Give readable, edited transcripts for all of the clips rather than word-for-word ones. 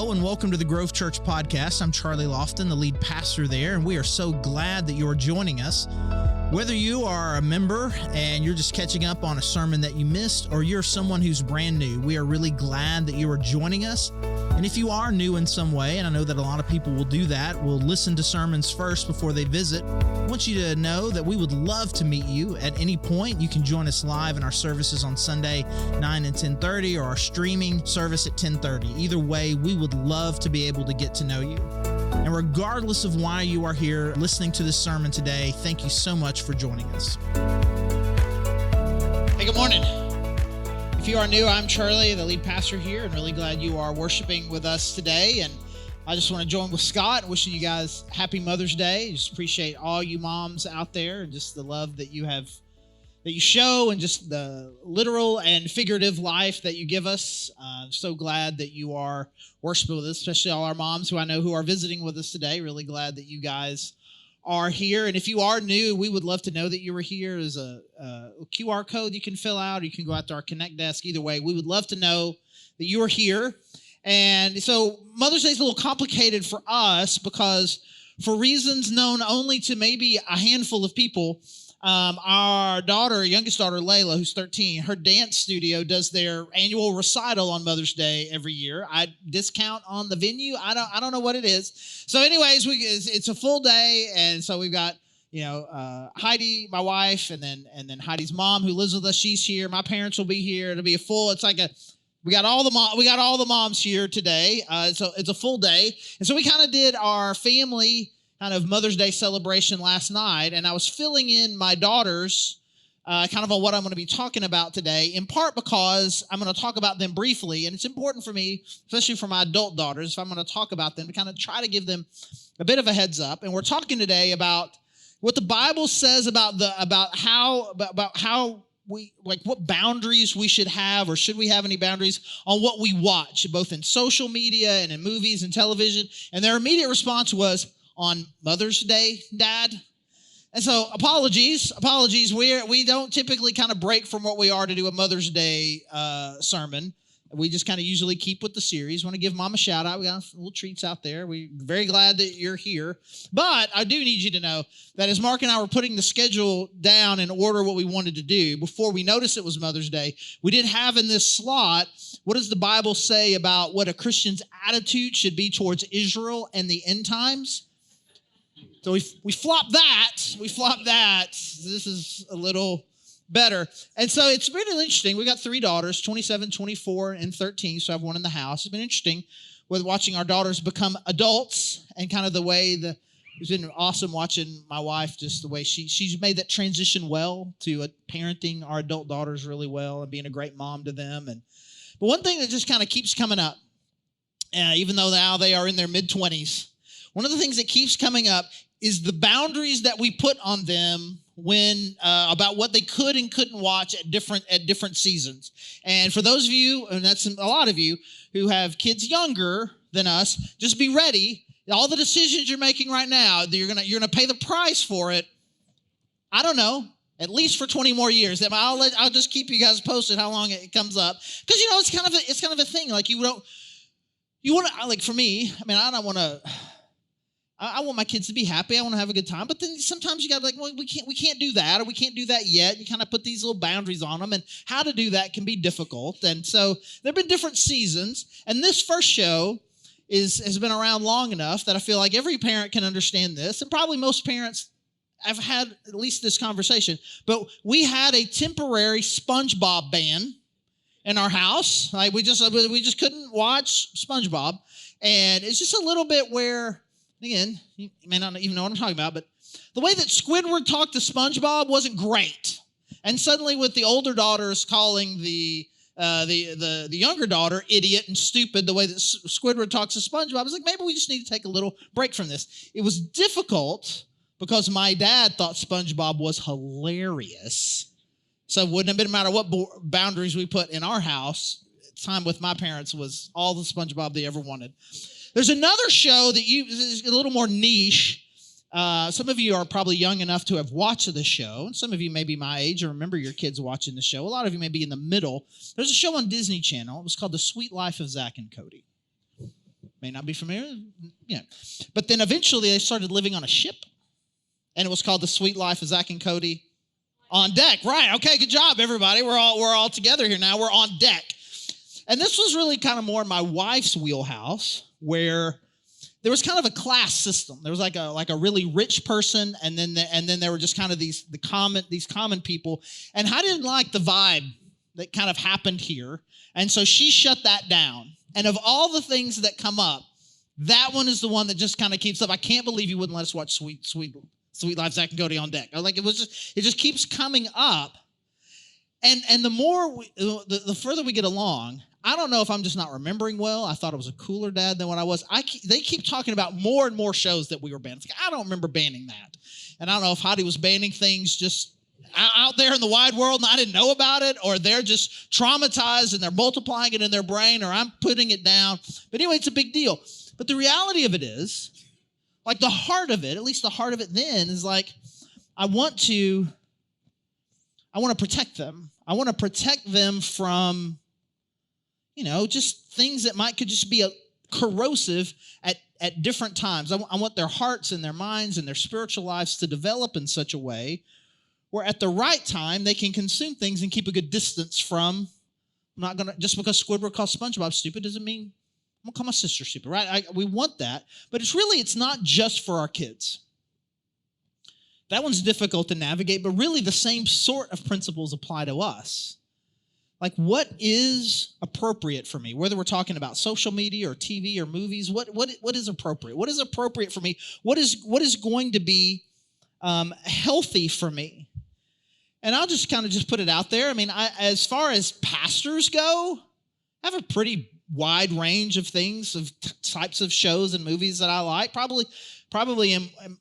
Hello and welcome to the Grove Church Podcast. I'm Charlie Lofton, the lead pastor there, and we are so glad that you are joining us. Whether you are a member and you're just catching up on a sermon that you missed, or you're someone who's brand new, we are really glad that you are joining us. And if you are new in some way, and I know that a lot of people will do that, will listen to sermons first before they visit, I want you to know that we would love to meet you at any point. You can join us live in our services on Sunday, 9 and 10:30, or our streaming service at 10:30. Either way, we would love to be able to get to know you. And regardless of why you are here listening to this sermon today, thank you so much for joining us. Hey, good morning. If you are new, I'm Charlie, the lead pastor here, and really glad you are worshiping with us today. And I just want to join with Scott, wishing you guys happy Mother's Day. Just appreciate all you moms out there and just the love that you have, that you show, and just the literal and figurative life that you give us. So glad that you are worshiping with us, especially all our moms who I know who are visiting with us today. Really glad that you guys are here. And if you are new, we would love to know that you were here. There's a QR code you can fill out, or you can go out to our Connect desk. Either way, we would love to know that you are here. And so Mother's Day is a little complicated for us because, for reasons known only to maybe a handful of people, our daughter, youngest daughter, Layla, who's 13, her dance studio does their annual recital on Mother's Day every year. I discount on the venue. I don't know what it is. So anyways, it's a full day. And so we've got, Heidi, my wife, and then Heidi's mom who lives with us. She's here. My parents will be here. It'll be we got all the moms here today. So it's a full day. And so we kind of did our family kind of Mother's Day celebration last night, and I was filling in my daughters kind of on what I'm going to be talking about today, in part because I'm going to talk about them briefly, and it's important for me, especially for my adult daughters, if I'm going to talk about them, to kind of try to give them a bit of a heads up. And we're talking today about what the Bible says about how we, like, what boundaries we should have, or should we have any boundaries on what we watch, both in social media and in movies and television. And their immediate response was, on Mother's Day, Dad? And so apologies. We don't typically kind of break from what we are to do a Mother's Day sermon. We just kind of usually keep with the series. Want to give Mom a shout out. We got little treats out there. We're very glad that you're here. But I do need you to know that as Mark and I were putting the schedule down in order what we wanted to do, before we noticed it was Mother's Day, we did have in this slot, what does the Bible say about what a Christian's attitude should be towards Israel and the end times? So we flopped that. This is a little better. And so it's been really interesting. We got 3 daughters, 27, 24, and 13. So I have one in the house. It's been interesting with watching our daughters become adults, and kind of the way it's been awesome watching my wife, just the way she's made that transition well to parenting our adult daughters really well and being a great mom to them. But one thing that just kind of keeps coming up, even though now they are in their mid-20s, one of the things that keeps coming up is the boundaries that we put on them when about what they could and couldn't watch at different seasons. And for those of you, and that's a lot of you, who have kids younger than us, just be ready. All the decisions you're making right now, you're gonna pay the price for it. I don't know, at least for 20 more years. I'll just keep you guys posted how long it comes up, because it's kind of a thing. Like for me. I mean, I want my kids to be happy. I want to have a good time. But then sometimes you got to be like, well, we can't do that, or we can't do that yet. You kind of put these little boundaries on them, and how to do that can be difficult. And so there have been different seasons. And this first show has been around long enough that I feel like every parent can understand this. And probably most parents have had at least this conversation. But we had a temporary SpongeBob ban in our house. Like we just couldn't watch SpongeBob. And it's just a little bit where, again, you may not even know what I'm talking about, but the way that Squidward talked to SpongeBob wasn't great. And suddenly, with the older daughters calling the younger daughter idiot and stupid, the way that Squidward talks to SpongeBob, I was like, maybe we just need to take a little break from this. It was difficult because my dad thought SpongeBob was hilarious. So it wouldn't have been a matter what boundaries we put in our house. Time with my parents was all the SpongeBob they ever wanted. There's another show that is a little more niche. Some of you are probably young enough to have watched the show, and some of you may be my age or remember your kids watching the show. A lot of you may be in the middle. There's a show on Disney Channel. It was called The Sweet Life of Zack and Cody. May not be familiar. Yeah. But then eventually they started living on a ship, and it was called The Sweet Life of Zach and Cody on Deck. Right. Okay, good job, everybody. We're all together here now. We're on deck. And this was really kind of more in my wife's wheelhouse, where there was kind of a class system. There was like a really rich person, and then there were just kind of these common people. And I didn't like the vibe that kind of happened here. And so she shut that down. And of all the things that come up, that one is the one that just kind of keeps up. I can't believe you wouldn't let us watch Sweet Life, Zach and Cody on Deck. Like it just keeps coming up. And the further we get along, I don't know if I'm just not remembering well. I thought I was a cooler dad than what I was. They keep talking about more and more shows that we were banning. Like, I don't remember banning that. And I don't know if Heidi was banning things just out there in the wide world and I didn't know about it, or they're just traumatized and they're multiplying it in their brain, or I'm putting it down. But anyway, it's a big deal. But the reality of it is, like the heart of it, at least the heart of it then, is like, I want to protect them. I want to protect them from, just things that could just be corrosive at different times. I want their hearts and their minds and their spiritual lives to develop in such a way where at the right time they can consume things and keep a good distance from. I'm not gonna, just because Squidward calls SpongeBob stupid doesn't mean I'm gonna call my sister stupid, right? We want that, but it's not just for our kids. That one's difficult to navigate, but really the same sort of principles apply to us. Like, what is appropriate for me? Whether we're talking about social media or TV or movies, what is appropriate? What is appropriate for me? What is going to be healthy for me? And I'll just kind of just put it out there. I mean, as far as pastors go, I have a pretty wide range of things, of types of shows and movies that I like. Probably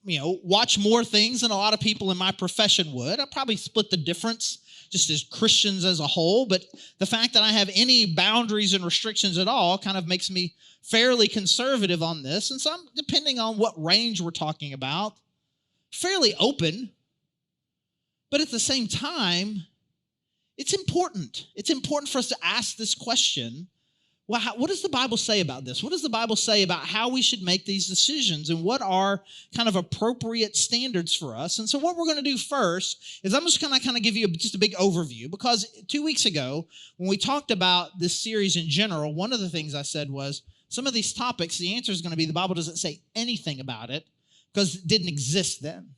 watch more things than a lot of people in my profession would. I probably split the difference just as Christians as a whole, but the fact that I have any boundaries and restrictions at all kind of makes me fairly conservative on this. And so I'm, depending on what range we're talking about, fairly open. But at the same time, it's important. It's important for us to ask this question. Well, what does the Bible say about this? What does the Bible say about how we should make these decisions, and what are kind of appropriate standards for us? And so what we're going to do first is I'm just going to kind of give you just a big overview, because 2 weeks ago when we talked about this series in general, one of the things I said was some of these topics, the answer is going to be the Bible doesn't say anything about it because it didn't exist then.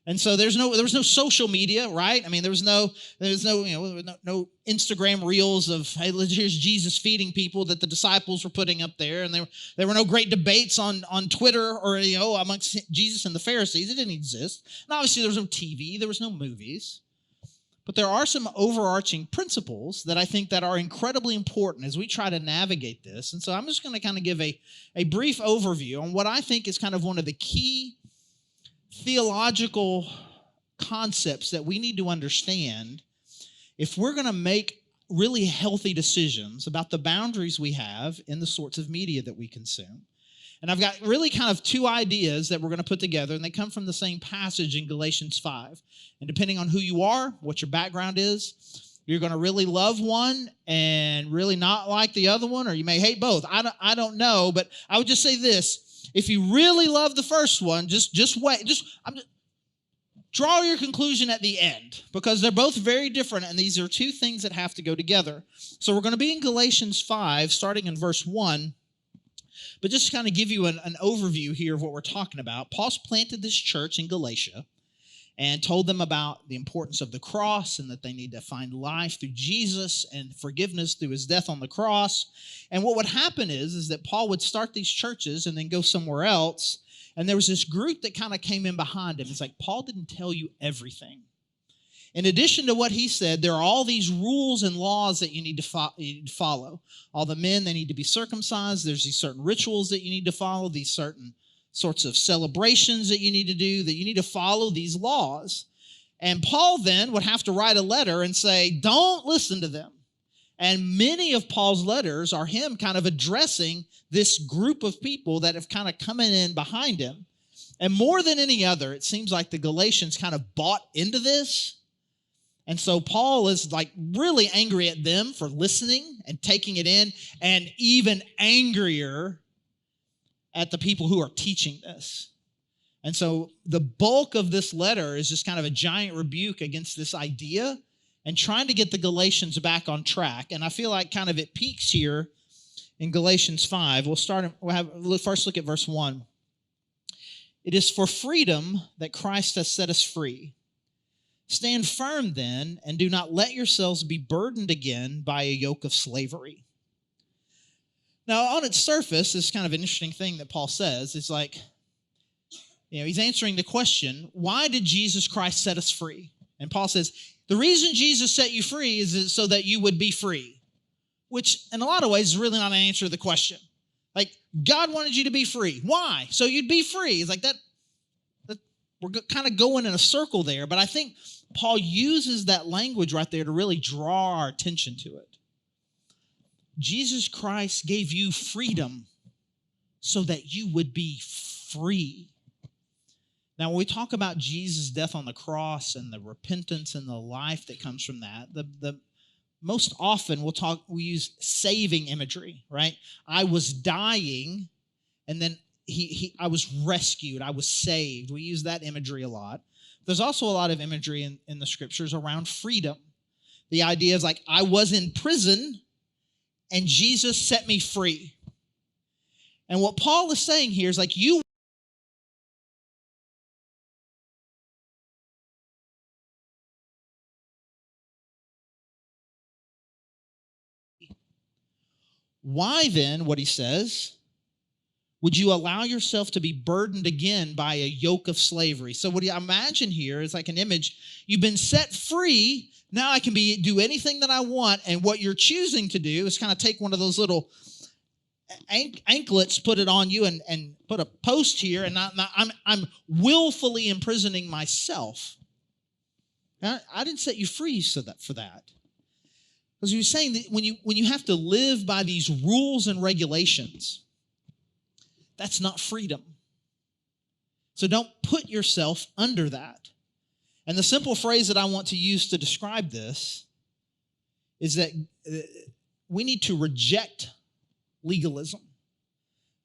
And so there was no social media, right? I mean, there was no Instagram reels of, hey, here's Jesus feeding people that the disciples were putting up there, and there were no great debates on Twitter or amongst Jesus and the Pharisees. It didn't exist. And obviously there was no TV, there was no movies. But there are some overarching principles that I think that are incredibly important as we try to navigate this. And so I'm just going to kind of give a brief overview on what I think is kind of one of the key theological concepts that we need to understand if we're going to make really healthy decisions about the boundaries we have in the sorts of media that we consume. And I've got really kind of two ideas that we're going to put together, and they come from the same passage in Galatians 5. And depending on who you are, what your background is, you're going to really love one and really not like the other one, or you may hate both. I don't know, but I would just say this. If you really love the first one, just wait. Draw your conclusion at the end, because they're both very different, and these are two things that have to go together. So we're going to be in Galatians 5, starting in verse 1. But just to kind of give you an overview here of what we're talking about, Paul's planted this church in Galatia and told them about the importance of the cross and that they need to find life through Jesus and forgiveness through his death on the cross. And what would happen is that Paul would start these churches and then go somewhere else. And there was this group that kind of came in behind him. It's like, Paul didn't tell you everything. In addition to what he said, there are all these rules and laws that you need to follow. All the men, they need to be circumcised. There's these certain rituals that you need to follow, these certain sorts of celebrations that you need to do, that you need to follow these laws. And Paul then would have to write a letter and say, don't listen to them. And many of Paul's letters are him kind of addressing this group of people that have kind of coming in behind him. And more than any other, it seems like the Galatians kind of bought into this. And so Paul is like really angry at them for listening and taking it in, and even angrier at the people who are teaching this. And so the bulk of this letter is just kind of a giant rebuke against this idea and trying to get the Galatians back on track. And I feel like kind of it peaks here in Galatians 5. We'll first look at verse 1. It is for freedom that Christ has set us free. Stand firm then, and do not let yourselves be burdened again by a yoke of slavery. Now, on its surface, it's kind of an interesting thing that Paul says. It's like, he's answering the question, why did Jesus Christ set us free? And Paul says, the reason Jesus set you free is so that you would be free, which in a lot of ways is really not an answer to the question. Like, God wanted you to be free. Why? So you'd be free. It's like that we're kind of going in a circle there, but I think Paul uses that language right there to really draw our attention to it. Jesus Christ gave you freedom so that you would be free. Now, when we talk about Jesus' death on the cross and the repentance and the life that comes from that, the most often we use saving imagery, right? I was dying, and then I was rescued. I was saved. We use that imagery a lot. There's also a lot of imagery in the scriptures around freedom. The idea is like, I was in prison, and Jesus set me free. And what Paul is saying here is like, you why then, what he says, would you allow yourself to be burdened again by a yoke of slavery? So what you imagine here is like an image. You've been set free. Now I can do anything that I want. And what you're choosing to do is kind of take one of those little anklets, put it on you, and put a post here. And I'm willfully imprisoning myself. Now, I didn't set you free for that. Because he was saying that when you have to live by these rules and regulations, that's not freedom. So don't put yourself under that. And the simple phrase that I want to use to describe this is that we need to reject legalism.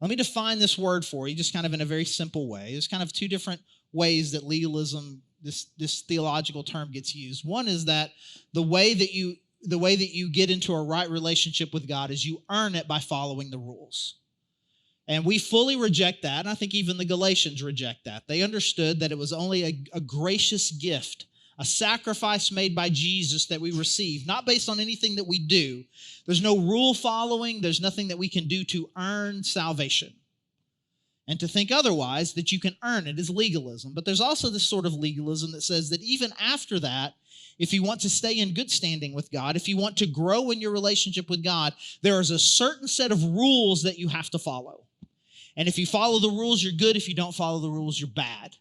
Let me define this word for you, just kind of in a very simple way. There's kind of two different ways that legalism, this theological term, gets used. One is that the way that you get into a right relationship with God is you earn it by following the rules. And we fully reject that, and I think even the Galatians reject that. They understood that it was only a gracious gift, a sacrifice made by Jesus that we receive, not based on anything that we do. There's no rule following. There's nothing that we can do to earn salvation. And to think otherwise, that you can earn it, is legalism. But there's also this sort of legalism that says that even after that, if you want to stay in good standing with God, if you want to grow in your relationship with God, there is a certain set of rules that you have to follow. And if you follow the rules, you're good. If you don't follow the rules, you're bad.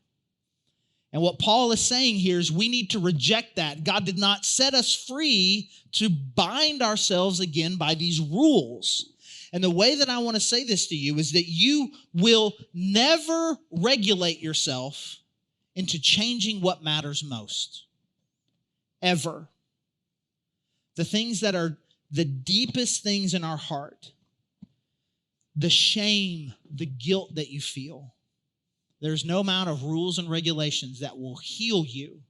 And what Paul is saying here is we need to reject that. God did not set us free to bind ourselves again by these rules. And the way that I want to say this to you is that you will never regulate yourself into changing what matters most. Ever. The things that are the deepest things in our heart, the shame, the guilt that you feel. There's no amount of rules and regulations that will heal you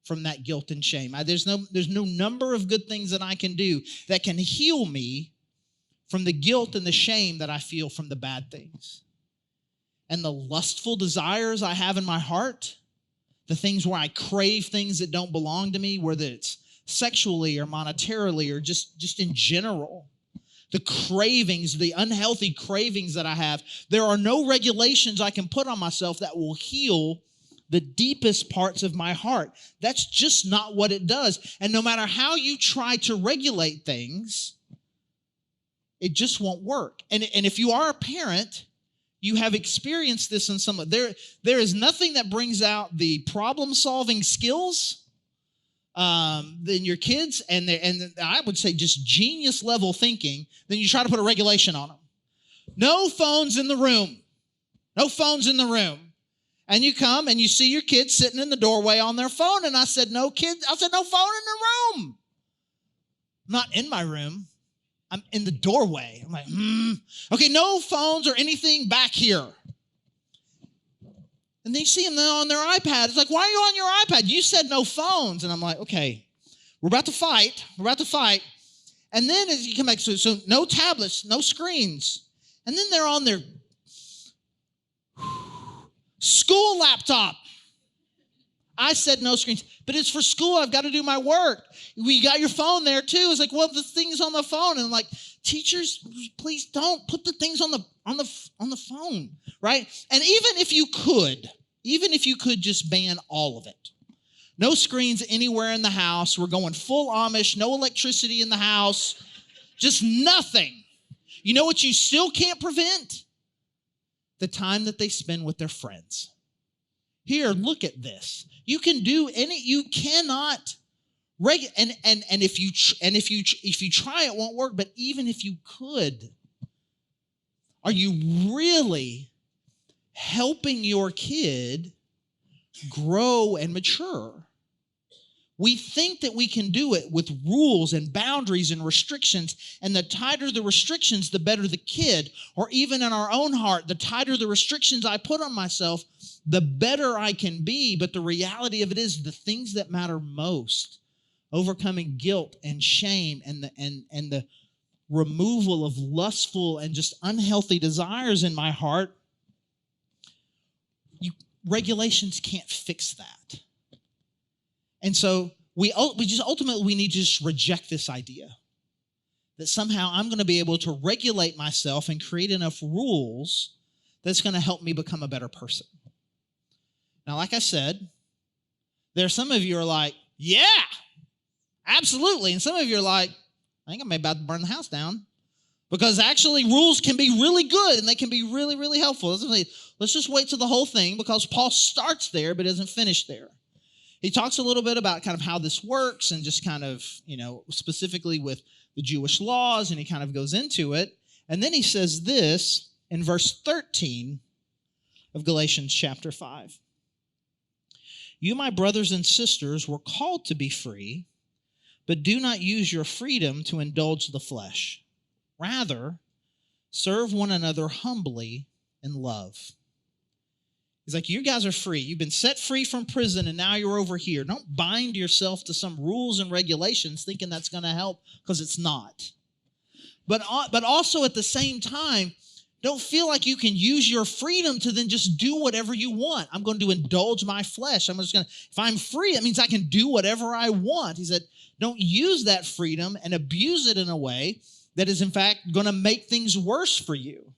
from that guilt and shame. There's no number of good things that I can do that can heal me from the guilt and the shame that I feel from the bad things. And the lustful desires I have in my heart, the things where I crave things that don't belong to me, whether it's sexually or monetarily or just in general. The cravings, the unhealthy cravings that I have, there are no regulations I can put on myself that will heal the deepest parts of my heart. That's just not what it does. And no matter how you try to regulate things, it just won't work. And if you are a parent, you have experienced this in some. There is nothing that brings out the problem-solving skills than your kids, and I would say just genius level thinking. Then you try to put a regulation on them. No phones in the room. No phones in the room. And you come and you see your kids sitting in the doorway on their phone. And I said, no phone in the room. Not in my room. I'm in the doorway. I'm like, okay, no phones or anything back here. And they see them on their iPad. It's like, why are you on your iPad? You said no phones. And I'm like, okay, we're about to fight. And then as you come back, so no tablets, no screens. And then they're on their school laptop. I said no screens, but it's for school. I've got to do my work. We got your phone there too. It's like, well, the thing's on the phone. And I'm like, teachers, please don't put the things on the phone, right? And even if you could just ban all of it. No screens anywhere in the house. We're going full Amish, no electricity in the house, just nothing. You know what you still can't prevent? The time that they spend with their friends. Here, look at this. You can do you cannot and if you try, it won't work. But even if you could, are you really helping your kid grow and mature? We think that we can do it with rules and boundaries and restrictions, and the tighter the restrictions, the better the kid. Or even in our own heart, the tighter the restrictions I put on myself, the better I can be. But the reality of it is the things that matter most, overcoming guilt and shame and the removal of lustful and just unhealthy desires in my heart, regulations can't fix that. And so we just ultimately need to just reject this idea that somehow I'm going to be able to regulate myself and create enough rules that's going to help me become a better person. Now, like I said, there are some of you who are like, yeah, absolutely. And some of you are like, I think I'm about to burn the house down. Because actually rules can be really good and they can be really, really helpful. Let's just wait till the whole thing, because Paul starts there but doesn't finish there. He talks a little bit about kind of how this works and just kind of, specifically with the Jewish laws, and he kind of goes into it. And then he says this in verse 13 of Galatians chapter 5. You, my brothers and sisters, were called to be free, but do not use your freedom to indulge the flesh. Rather, serve one another humbly in love. He's like, you guys are free. You've been set free from prison, and now you're over here. Don't bind yourself to some rules and regulations thinking that's going to help, because it's not. But also at the same time, don't feel like you can use your freedom to then just do whatever you want. I'm going to indulge my flesh. If I'm free, it means I can do whatever I want. He said, don't use that freedom and abuse it in a way that is in fact going to make things worse for you.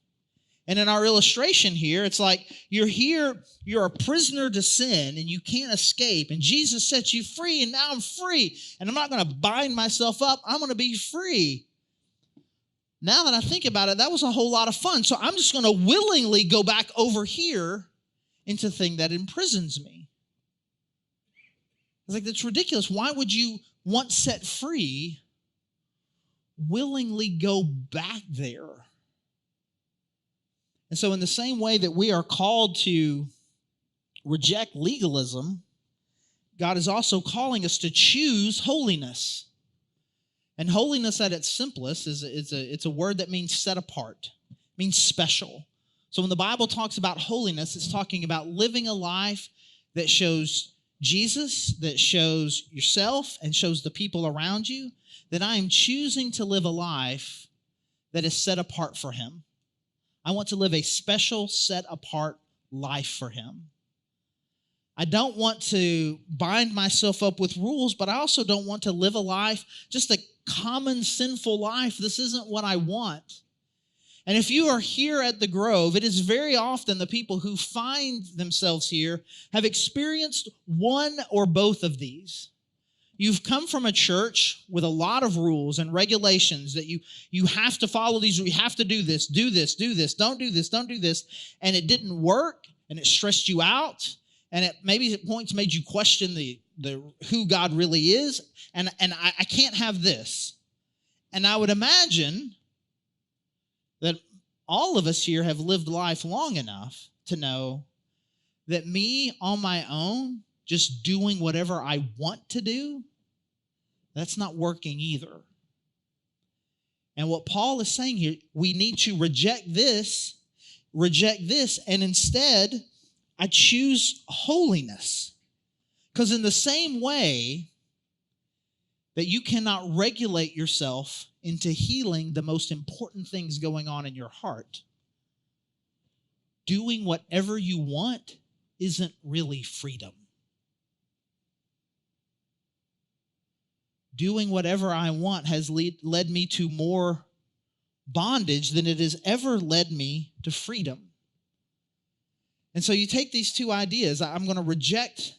And in our illustration here, it's like you're here, you're a prisoner to sin, and you can't escape. And Jesus set you free, and now I'm free. And I'm not going to bind myself up. I'm going to be free. Now that I think about it, that was a whole lot of fun. So I'm just going to willingly go back over here into the thing that imprisons me. It's like, that's ridiculous. Why would you, once set free, willingly go back there? And so in the same way that we are called to reject legalism, God is also calling us to choose holiness. And holiness at its simplest it's a word that means set apart, means special. So when the Bible talks about holiness, it's talking about living a life that shows Jesus, that shows yourself, and shows the people around you, that I am choosing to live a life that is set apart for Him. I want to live a special, set-apart life for Him. I don't want to bind myself up with rules, but I also don't want to live a life, just a common sinful life. This isn't what I want. And if you are here at the Grove, it is very often the people who find themselves here have experienced one or both of these. You've come from a church with a lot of rules and regulations that you have to follow these. You have to do this, don't do this. And it didn't work, and it stressed you out. And it maybe at points made you question the who God really is. And I can't have this. And I would imagine that all of us here have lived life long enough to know that me on my own, just doing whatever I want to do, that's not working either. And what Paul is saying here, we need to reject this, and instead, I choose holiness. Because in the same way that you cannot regulate yourself into healing the most important things going on in your heart, doing whatever you want isn't really freedom. Doing whatever I want has led me to more bondage than it has ever led me to freedom. And so you take these two ideas. I'm going to reject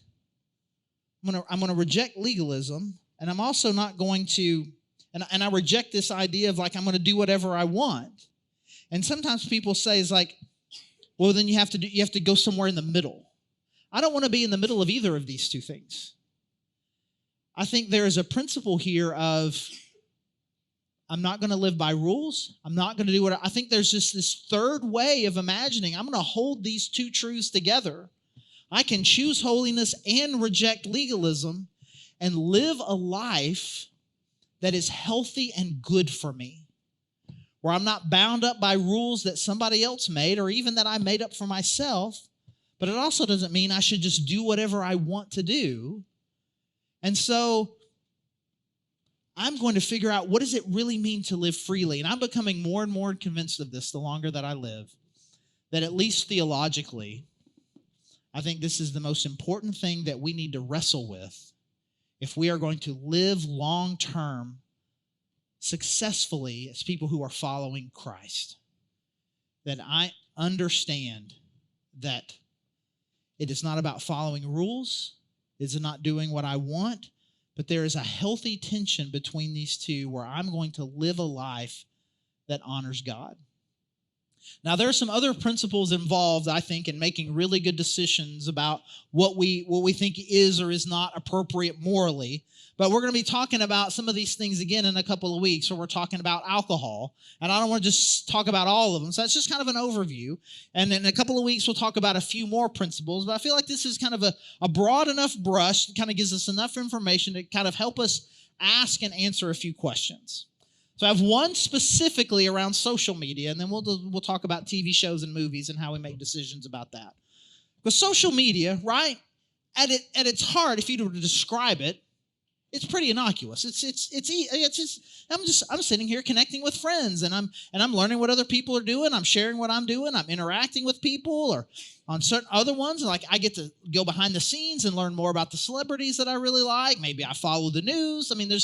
legalism, and I'm also not going to, and I reject this idea of like I'm going to do whatever I want. And sometimes people say it's like, well, then you have to go somewhere in the middle. I don't want to be in the middle of either of these two things. I think there is a principle here of I'm not going to live by rules. I'm not going to do what I think there's just this third way of imagining. I'm going to hold these two truths together. I can choose holiness and reject legalism and live a life that is healthy and good for me, where I'm not bound up by rules that somebody else made or even that I made up for myself. But it also doesn't mean I should just do whatever I want to do. And so I'm going to figure out, what does it really mean to live freely? And I'm becoming more and more convinced of this the longer that I live, that at least theologically, I think this is the most important thing that we need to wrestle with if we are going to live long-term successfully as people who are following Christ. That I understand that it is not about following rules. It is not doing what I want. But there is a healthy tension between these two where I'm going to live a life that honors God. Now, there are some other principles involved, I think, in making really good decisions about what we think is or is not appropriate morally. But we're going to be talking about some of these things again in a couple of weeks, where we're talking about alcohol. And I don't want to just talk about all of them. So that's just kind of an overview. And in a couple of weeks, we'll talk about a few more principles. But I feel like this is kind of a broad enough brush. It kind of gives us enough information to kind of help us ask and answer a few questions. So I have one specifically around social media, and then we'll talk about TV shows and movies and how we make decisions about that. Because social media, right, at its heart, if you were to describe it, it's pretty innocuous. I'm sitting here connecting with friends, and I'm learning what other people are doing. I'm sharing what I'm doing. I'm interacting with people, or on certain other ones, like I get to go behind the scenes and learn more about the celebrities that I really like. Maybe I follow the news. I mean, there's